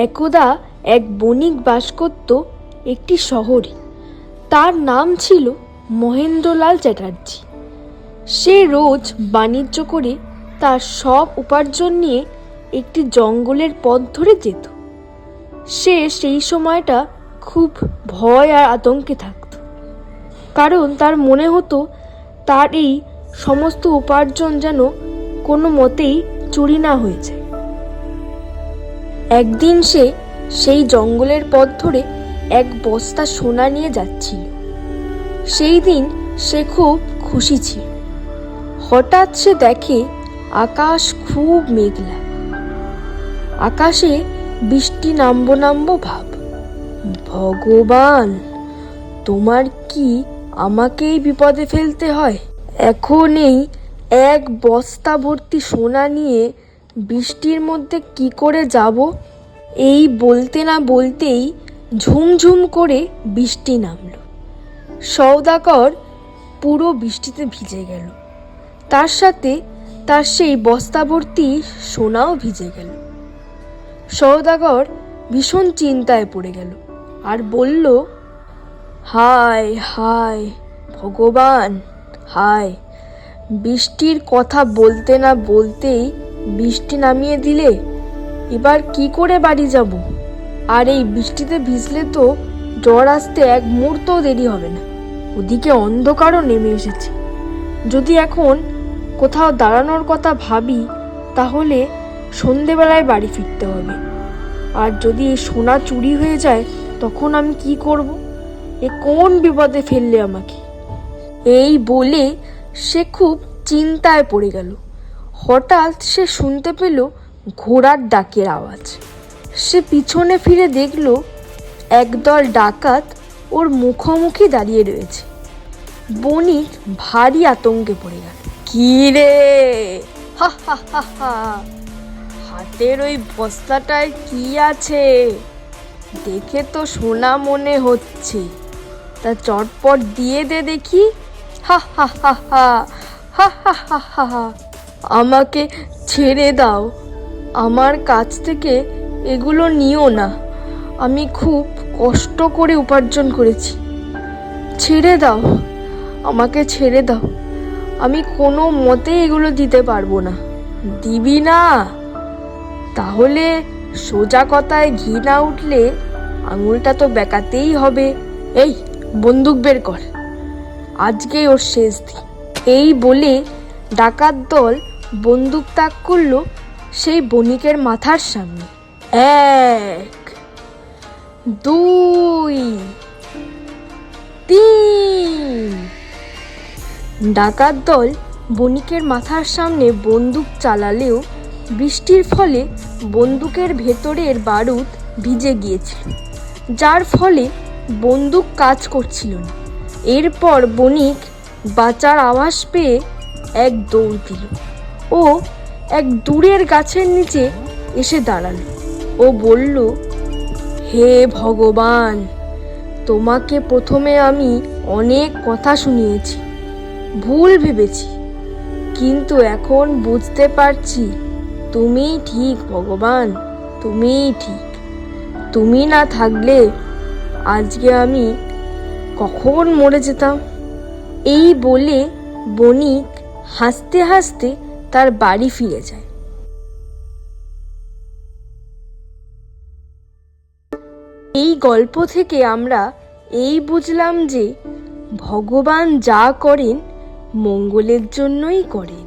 একদা এক বণিক বাস করত একটি শহরে। তার নাম ছিল মহেন্দ্রলাল চ্যাটার্জি। সে রোজ বাণিজ্য করে তার সব উপার্জন নিয়ে একটি জঙ্গলের পথ ধরে যেত। সে সেই সময়টা খুব ভয় আর আতঙ্কে থাকত, কারণ তার মনে হতো তার এই সমস্ত উপার্জন যেন কোনো মতেই চুরি না হয়ে যায়। একদিন সে সেই জঙ্গলের পথ ধরে এক বস্তা সোনা নিয়ে যাচ্ছিল। সেই দিন সে খুব খুশি ছিল। হঠাৎ সে দেখে আকাশ খুব মেঘলা, আকাশে বৃষ্টি নামবো নামবো ভাব। ভগবান, তোমার কি আমাকেই বিপদে ফেলতে হয়? এখন এই এক বস্তা ভর্তি সোনা নিয়ে বৃষ্টির মধ্যে কি করে যাব? এই বলতে না বলতেই ঝুমঝুম করে বৃষ্টি নামল। সওদাগর পুরো বৃষ্টিতে ভিজে গেল, তার সাথে তার সেই বস্তা ভর্তি সোনাও ভিজে গেল। সওদাগর ভীষণ চিন্তায় পড়ে গেল আর বলল, হায় হায় ভগবান, হায়, বৃষ্টির কথা বলতে না বলতেই বৃষ্টি নামিয়ে দিলে। এবার কি করে বাড়ি যাব? আর এই বৃষ্টিতে ভিজলে তো জ্বর আসতে এক মুহূর্তও দেরি হবে না। ওদিকে অন্ধকারও নেমে এসেছে। যদি এখন কোথাও দাঁড়ানোর কথা ভাবি, তাহলে সন্ধেবেলায় বাড়ি ফিরতে হবে। আর যদি এই সোনা চুরি হয়ে যায়, তখন আমি কি করব? এ কোন বিপদে ফেললে আমাকে? এই বলে সে খুব চিন্তায় পড়ে গেল। হঠাৎ সে শুনতে পেল ঘোড়ার ডাকের আওয়াজ। সে পিছনে ফিরে দেখল একদল ডাকাত ওর মুখোমুখি দাঁড়িয়ে রয়েছে। বণিক ভারী আতঙ্কে পড়ে গেল। কি রে, হা হা হা হা, হাতের ওই বস্তাটায় কি আছে? দেখে তো সোনা মনে হচ্ছে, তা চটপট দিয়ে দে দেখি। হা হা হা হা, হা হা হা হা হা। আমাকে ছেড়ে দাও, আমার কাছ থেকে এগুলো নিও না। আমি খুব কষ্ট করে উপার্জন করেছি। ছেড়ে দাও, আমাকে ছেড়ে দাও। আমি কোনো মতে এগুলো দিতে পারবো না। দিবি না? তাহলে সোজা কথায় ঘি না উঠলে আঙুলটা তো বেঁকাতেই হবে। এই বন্দুক বের কর, আজকেই ওর শেষ দিন। এই বলে ডাকাত দল বন্দুক তাক করলো সেই বণিকের মাথার সামনে। 1 2 3। ডাকাত দল বণিকের মাথার সামনে বন্দুক চালালেও বৃষ্টির ফলে বন্দুকের ভেতরের বারুদ ভিজে গিয়েছিল, যার ফলে বন্দুক কাজ করছিল না। এরপর বণিক বাঁচার আভাস পেয়ে এক দৌড় দিল। ও এক দূরের গাছের নিচে এসে দাঁড়ালো। ও বলল, হে ভগবান, তোমাকে প্রথমে আমি অনেক কথা শুনিয়েছি, ভুল ভেবেছি, কিন্তু এখন বুঝতে পারছি তুমিই ঠিক ভগবান, তুমিই ঠিক। তুমি না থাকলে আজকে আমি কখন মরে যেতাম। এই বলে বণিক হাসতে হাসতে তার বাড়ি ফিরে যায়। এই গল্প থেকে আমরা এই বুঝলাম যে ভগবান যা করেন মঙ্গলের জন্যই করেন।